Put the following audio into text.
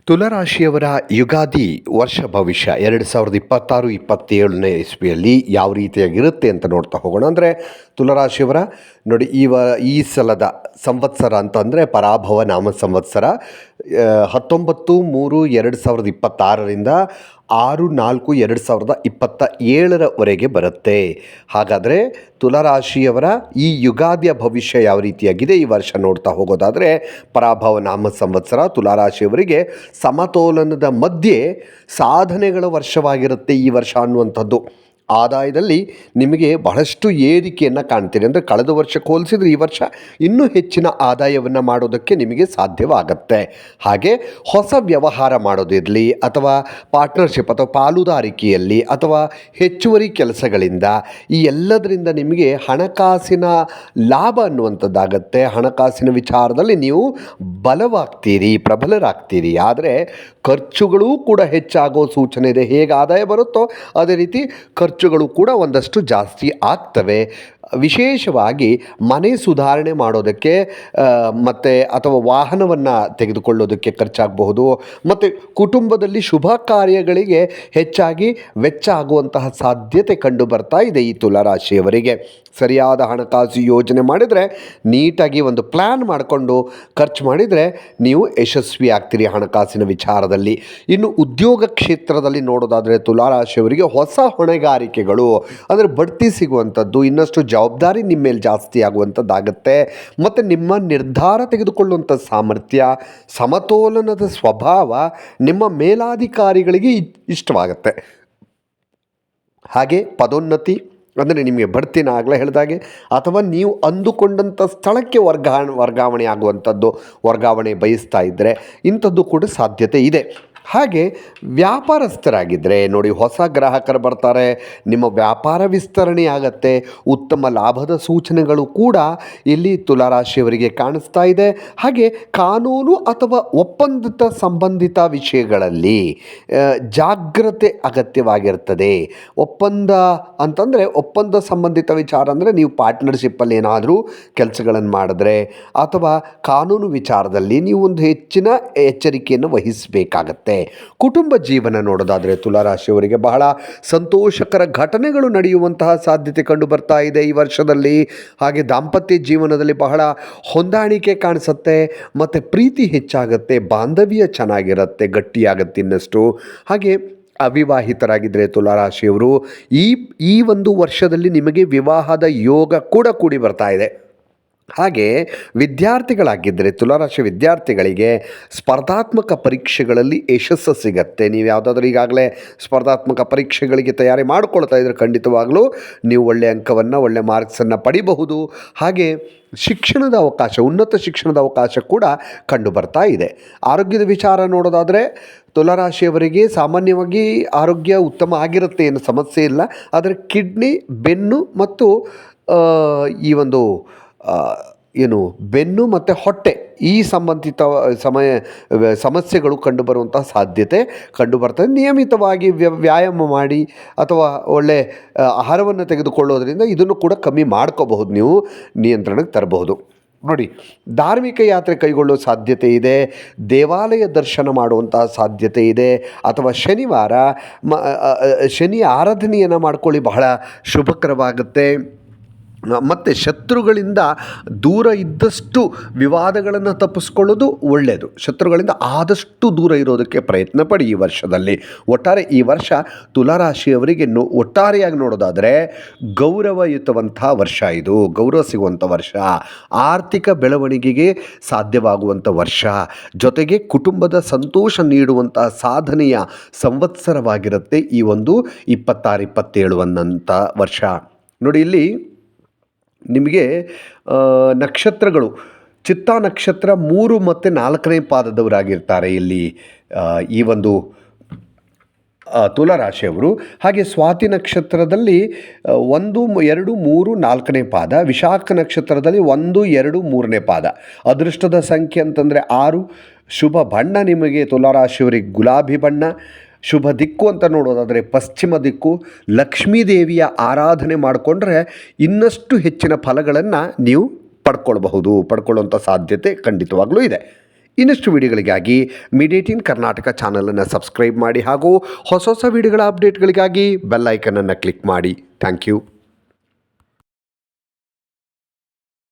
ತುಲಾರಾಶಿಯವರ ಯುಗಾದಿ ವರ್ಷ ಭವಿಷ್ಯ 2026-27ನೇ ಇಸ್ವಿಯಲ್ಲಿ ಯಾವ ರೀತಿಯಾಗಿರುತ್ತೆ ಅಂತ ನೋಡ್ತಾ ಹೋಗೋಣ. ಅಂದರೆ ತುಲಾರಾಶಿಯವರ ನೋಡಿ, ಈ ಸಲದ ಸಂವತ್ಸರ ಅಂತಂದರೆ ಪರಾಭವ ನಾಮ ಸಂವತ್ಸರ 19/3/2026ರಿಂದ 6/4/2027ರವರೆಗೆ ಬರುತ್ತೆ. ಹಾಗಾದರೆ ತುಲಾರಾಶಿಯವರ ಈ ಯುಗಾದಿಯ ಭವಿಷ್ಯ ಯಾವ ರೀತಿಯಾಗಿದೆ ಈ ವರ್ಷ ನೋಡ್ತಾ ಹೋಗೋದಾದರೆ, ಪರಾಭವ ನಾಮ ಸಂವತ್ಸರ ತುಲಾರಾಶಿಯವರಿಗೆ ಸಮತೋಲನದ ಮಧ್ಯೆ ಸಾಧನೆಗಳ ವರ್ಷವಾಗಿರುತ್ತೆ ಈ ವರ್ಷ ಅನ್ನುವಂಥದ್ದು. ಆದಾಯದಲ್ಲಿ ನಿಮಗೆ ಬಹಳಷ್ಟು ಏರಿಕೆಯನ್ನು ಕಾಣ್ತೀರಿ. ಅಂದರೆ ಕಳೆದ ವರ್ಷಕ್ಕೆ ಹೋಲಿಸಿದರೆ ಈ ವರ್ಷ ಇನ್ನೂ ಹೆಚ್ಚಿನ ಆದಾಯವನ್ನು ಮಾಡೋದಕ್ಕೆ ನಿಮಗೆ ಸಾಧ್ಯವಾಗತ್ತೆ. ಹಾಗೆ ಹೊಸ ವ್ಯವಹಾರ ಮಾಡೋದಿರಲಿ ಅಥವಾ ಪಾರ್ಟ್ನರ್ಶಿಪ್ ಅಥವಾ ಪಾಲುದಾರಿಕೆಯಲ್ಲಿ ಅಥವಾ ಹೆಚ್ಚುವರಿ ಕೆಲಸಗಳಿಂದ ಈ ಎಲ್ಲದರಿಂದ ನಿಮಗೆ ಹಣಕಾಸಿನ ಲಾಭ ಅನ್ನುವಂಥದ್ದಾಗತ್ತೆ. ಹಣಕಾಸಿನ ವಿಚಾರದಲ್ಲಿ ನೀವು ಬಲವಾಗ್ತೀರಿ, ಪ್ರಬಲರಾಗ್ತೀರಿ. ಆದರೆ ಖರ್ಚುಗಳೂ ಕೂಡ ಹೆಚ್ಚಾಗೋ ಸೂಚನೆ ಇದೆ. ಹೇಗೆ ಆದಾಯ ಬರುತ್ತೋ ಅದೇ ರೀತಿ ಖರ್ಚುಗಳು ಕೂಡ ಒಂದಷ್ಟು ಜಾಸ್ತಿ ಆಗ್ತವೆ. ವಿಶೇಷವಾಗಿ ಮನೆ ಸುಧಾರಣೆ ಮಾಡೋದಕ್ಕೆ ಮತ್ತು ಅಥವಾ ವಾಹನವನ್ನು ತೆಗೆದುಕೊಳ್ಳೋದಕ್ಕೆ ಖರ್ಚಾಗಬಹುದು. ಮತ್ತು ಕುಟುಂಬದಲ್ಲಿ ಶುಭ ಕಾರ್ಯಗಳಿಗೆ ಹೆಚ್ಚಾಗಿ ವೆಚ್ಚ ಆಗುವಂತಹ ಸಾಧ್ಯತೆ ಕಂಡು ಬರ್ತಾ ಇದೆ ಈ ತುಲಾರಾಶಿಯವರಿಗೆ. ಸರಿಯಾದ ಹಣಕಾಸು ಯೋಜನೆ ಮಾಡಿದರೆ, ನೀಟಾಗಿ ಒಂದು ಪ್ಲ್ಯಾನ್ ಮಾಡಿಕೊಂಡು ಖರ್ಚು ಮಾಡಿದರೆ ನೀವು ಯಶಸ್ವಿ ಆಗ್ತೀರಿ ಹಣಕಾಸಿನ ವಿಚಾರದಲ್ಲಿ. ಇನ್ನು ಉದ್ಯೋಗ ಕ್ಷೇತ್ರದಲ್ಲಿ ನೋಡೋದಾದರೆ ತುಲಾರಾಶಿಯವರಿಗೆ ಹೊಸ ಹೊಣೆಗಾರಿಕೆಗಳು ಅಂದರೆ ಬಡ್ತಿ ಸಿಗುವಂಥದ್ದು, ಇನ್ನಷ್ಟು ಜವಾಬ್ದಾರಿ ನಿಮ್ಮ ಮೇಲೆ ಜಾಸ್ತಿ ಆಗುವಂಥದ್ದಾಗತ್ತೆ. ಮತ್ತು ನಿಮ್ಮ ನಿರ್ಧಾರ ತೆಗೆದುಕೊಳ್ಳುವಂಥ ಸಾಮರ್ಥ್ಯ, ಸಮತೋಲನದ ಸ್ವಭಾವ ನಿಮ್ಮ ಮೇಲಾಧಿಕಾರಿಗಳಿಗೆ ಇಷ್ಟವಾಗುತ್ತೆ. ಹಾಗೆ ಪದೋನ್ನತಿ ಅಂದರೆ ನಿಮಗೆ ಬಡ್ತಿನ ಆಗಲೇ ಹೇಳಿದಾಗೆ, ಅಥವಾ ನೀವು ಅಂದುಕೊಂಡಂಥ ಸ್ಥಳಕ್ಕೆ ವರ್ಗಾವಣೆ ಆಗುವಂಥದ್ದು, ವರ್ಗಾವಣೆ ಬಯಸ್ತಾ ಇದ್ದರೆ ಇಂಥದ್ದು ಕೂಡ ಸಾಧ್ಯತೆ ಇದೆ. ಹಾಗೆ ವ್ಯಾಪಾರಸ್ಥರಾಗಿದ್ದರೆ ನೋಡಿ, ಹೊಸ ಗ್ರಾಹಕರು ಬರ್ತಾರೆ, ನಿಮ್ಮ ವ್ಯಾಪಾರ ವಿಸ್ತರಣೆ ಆಗತ್ತೆ. ಉತ್ತಮ ಲಾಭದ ಸೂಚನೆಗಳು ಕೂಡ ಇಲ್ಲಿ ತುಲಾರಾಶಿಯವರಿಗೆ ಕಾಣಿಸ್ತಾ ಇದೆ. ಹಾಗೆ ಕಾನೂನು ಅಥವಾ ಒಪ್ಪಂದ ಸಂಬಂಧಿತ ವಿಷಯಗಳಲ್ಲಿ ಜಾಗ್ರತೆ ಅಗತ್ಯವಾಗಿರ್ತದೆ. ಒಪ್ಪಂದ ಅಂತಂದರೆ ಒಪ್ಪಂದ ಸಂಬಂಧಿತ ವಿಚಾರ ಅಂದರೆ ನೀವು ಪಾರ್ಟ್ನರ್ಶಿಪ್ಪಲ್ಲಿ ಏನಾದರೂ ಕೆಲಸಗಳನ್ನು ಮಾಡಿದ್ರೆ ಅಥವಾ ಕಾನೂನು ವಿಚಾರದಲ್ಲಿ ನೀವು ಒಂದು ಹೆಚ್ಚಿನ ಎಚ್ಚರಿಕೆಯನ್ನು ವಹಿಸಬೇಕಾಗತ್ತೆ. ಕುಟುಂಬ ಜೀವನ ನೋಡೋದಾದರೆ ತುಲಾರಾಶಿಯವರಿಗೆ ಬಹಳ ಸಂತೋಷಕರ ಘಟನೆಗಳು ನಡೆಯುವಂತಹ ಸಾಧ್ಯತೆ ಕಂಡು ಬರ್ತಾ ಇದೆ ಈ ವರ್ಷದಲ್ಲಿ. ಹಾಗೆ ದಾಂಪತ್ಯ ಜೀವನದಲ್ಲಿ ಬಹಳ ಹೊಂದಾಣಿಕೆ ಕಾಣಿಸುತ್ತೆ ಮತ್ತು ಪ್ರೀತಿ ಹೆಚ್ಚಾಗುತ್ತೆ, ಬಾಂಧವ್ಯ ಚೆನ್ನಾಗಿರುತ್ತೆ, ಗಟ್ಟಿಯಾಗುತ್ತೆ ಇನ್ನಷ್ಟು. ಹಾಗೆ ಅವಿವಾಹಿತರಾಗಿದ್ದರೆ ತುಲಾರಾಶಿಯವರು ಈ ಒಂದು ವರ್ಷದಲ್ಲಿ ನಿಮಗೆ ವಿವಾಹದ ಯೋಗ ಕೂಡ ಕೂಡಿ ಬರ್ತಾ ಇದೆ. ಹಾಗೆ ವಿದ್ಯಾರ್ಥಿಗಳಾಗಿದ್ದರೆ ತುಲಾರಾಶಿ ವಿದ್ಯಾರ್ಥಿಗಳಿಗೆ ಸ್ಪರ್ಧಾತ್ಮಕ ಪರೀಕ್ಷೆಗಳಲ್ಲಿ ಯಶಸ್ಸು ಸಿಗತ್ತೆ. ನೀವು ಯಾವುದಾದ್ರೂ ಈಗಾಗಲೇ ಸ್ಪರ್ಧಾತ್ಮಕ ಪರೀಕ್ಷೆಗಳಿಗೆ ತಯಾರಿ ಮಾಡಿಕೊಳ್ತಾ ಇದ್ದರೆ ಖಂಡಿತವಾಗಲೂ ನೀವು ಒಳ್ಳೆಯ ಅಂಕವನ್ನು, ಒಳ್ಳೆಯ ಮಾರ್ಕ್ಸನ್ನು ಪಡಿಬಹುದು. ಹಾಗೆ ಶಿಕ್ಷಣದ ಅವಕಾಶ, ಉನ್ನತ ಶಿಕ್ಷಣದ ಅವಕಾಶ ಕೂಡ ಕಂಡು ಬರ್ತಾ ಇದೆ. ಆರೋಗ್ಯದ ವಿಚಾರ ನೋಡೋದಾದರೆ ತುಲಾರಾಶಿಯವರಿಗೆ ಸಾಮಾನ್ಯವಾಗಿ ಆರೋಗ್ಯ ಉತ್ತಮ ಆಗಿರುತ್ತೆ, ಏನು ಸಮಸ್ಯೆ ಇಲ್ಲ. ಆದರೆ ಕಿಡ್ನಿ, ಬೆನ್ನು ಮತ್ತು ಈ ಒಂದು ಬೆನ್ನು ಮತ್ತು ಹೊಟ್ಟೆ ಈ ಸಂಬಂಧಿತ ಸಮಸ್ಯೆಗಳು ಕಂಡುಬರುವಂತಹ ಸಾಧ್ಯತೆ ಕಂಡುಬರ್ತದೆ. ನಿಯಮಿತವಾಗಿ ವ್ಯಾಯಾಮ ಮಾಡಿ ಅಥವಾ ಒಳ್ಳೆ ಆಹಾರವನ್ನು ತೆಗೆದುಕೊಳ್ಳೋದ್ರಿಂದ ಇದನ್ನು ಕೂಡ ಕಮ್ಮಿ ಮಾಡ್ಕೋಬಹುದು, ನೀವು ನಿಯಂತ್ರಣಕ್ಕೆ ತರಬಹುದು. ನೋಡಿ, ಧಾರ್ಮಿಕ ಯಾತ್ರೆ ಕೈಗೊಳ್ಳೋ ಸಾಧ್ಯತೆ ಇದೆ, ದೇವಾಲಯ ದರ್ಶನ ಮಾಡುವಂತಹ ಸಾಧ್ಯತೆ ಇದೆ, ಅಥವಾ ಶನಿವಾರ ಶನಿ ಆರಾಧನೆಯನ್ನು ಮಾಡ್ಕೊಳ್ಳಿ, ಬಹಳ ಶುಭಕರವಾಗುತ್ತೆ. ಮತ್ತು ಶತ್ರುಗಳಿಂದ ದೂರ ಇದ್ದಷ್ಟು ವಿವಾದಗಳನ್ನು ತಪ್ಪಿಸ್ಕೊಳ್ಳೋದು ಒಳ್ಳೆಯದು. ಶತ್ರುಗಳಿಂದ ಆದಷ್ಟು ದೂರ ಇರೋದಕ್ಕೆ ಪ್ರಯತ್ನ ಪಡಿ ಈ ವರ್ಷದಲ್ಲಿ. ಒಟ್ಟಾರೆ ಈ ವರ್ಷ ತುಲಾರಾಶಿಯವರಿಗೆ ಒಟ್ಟಾರೆಯಾಗಿ ನೋಡೋದಾದರೆ ಗೌರವಯುತವಂಥ ವರ್ಷ ಇದು, ಗೌರವ ಸಿಗುವಂಥ ವರ್ಷ, ಆರ್ಥಿಕ ಬೆಳವಣಿಗೆಗೆ ಸಾಧ್ಯವಾಗುವಂಥ ವರ್ಷ, ಜೊತೆಗೆ ಕುಟುಂಬದ ಸಂತೋಷ ನೀಡುವಂಥ ಸಾಧನೆಯ ಸಂವತ್ಸರವಾಗಿರುತ್ತೆ ಈ ಒಂದು 26-27 ಅನ್ನಂಥ ವರ್ಷ. ನೋಡಿ, ಇಲ್ಲಿ ನಿಮಗೆ ನಕ್ಷತ್ರಗಳು ಚಿತ್ತಾ ನಕ್ಷತ್ರ 3 ಮತ್ತು 4ನೇ ಪಾದದವರಾಗಿರ್ತಾರೆ ಇಲ್ಲಿ ಈ ಒಂದು ತುಲಾರಾಶಿಯವರು. ಹಾಗೆ ಸ್ವಾತಿ ನಕ್ಷತ್ರದಲ್ಲಿ 1, 2, 3, 4ನೇ ಪಾದ, ವಿಶಾಖ ನಕ್ಷತ್ರದಲ್ಲಿ 1, 2, 3ನೇ ಪಾದ. ಅದೃಷ್ಟದ ಸಂಖ್ಯೆ ಅಂತಂದರೆ 6. ಶುಭ ಬಣ್ಣ ನಿಮಗೆ ತುಲಾರಾಶಿಯವರಿಗೆ ಗುಲಾಬಿ ಬಣ್ಣ. ಶುಭ ದಿಕ್ಕು ಅಂತ ನೋಡೋದಾದರೆ ಪಶ್ಚಿಮ ದಿಕ್ಕು. ಲಕ್ಷ್ಮೀ ದೇವಿಯ ಆರಾಧನೆ ಮಾಡಿಕೊಂಡ್ರೆ ಇನ್ನಷ್ಟು ಹೆಚ್ಚಿನ ಫಲಗಳನ್ನು ನೀವು ಪಡ್ಕೊಳ್ಳುವಂಥ ಸಾಧ್ಯತೆ ಖಂಡಿತವಾಗಲೂ ಇದೆ. ಇನ್ನಷ್ಟು ವಿಡಿಯೋಗಳಿಗಾಗಿ ಮೀಡಿಯೇಟಿನ್ ಕರ್ನಾಟಕ ಚಾನಲನ್ನು ಸಬ್ಸ್ಕ್ರೈಬ್ ಮಾಡಿ ಹಾಗೂ ಹೊಸ ಹೊಸ ವಿಡಿಯೋಗಳ ಅಪ್ಡೇಟ್ಗಳಿಗಾಗಿ ಬೆಲ್ ಐಕನನ್ನು ಕ್ಲಿಕ್ ಮಾಡಿ. Thank you.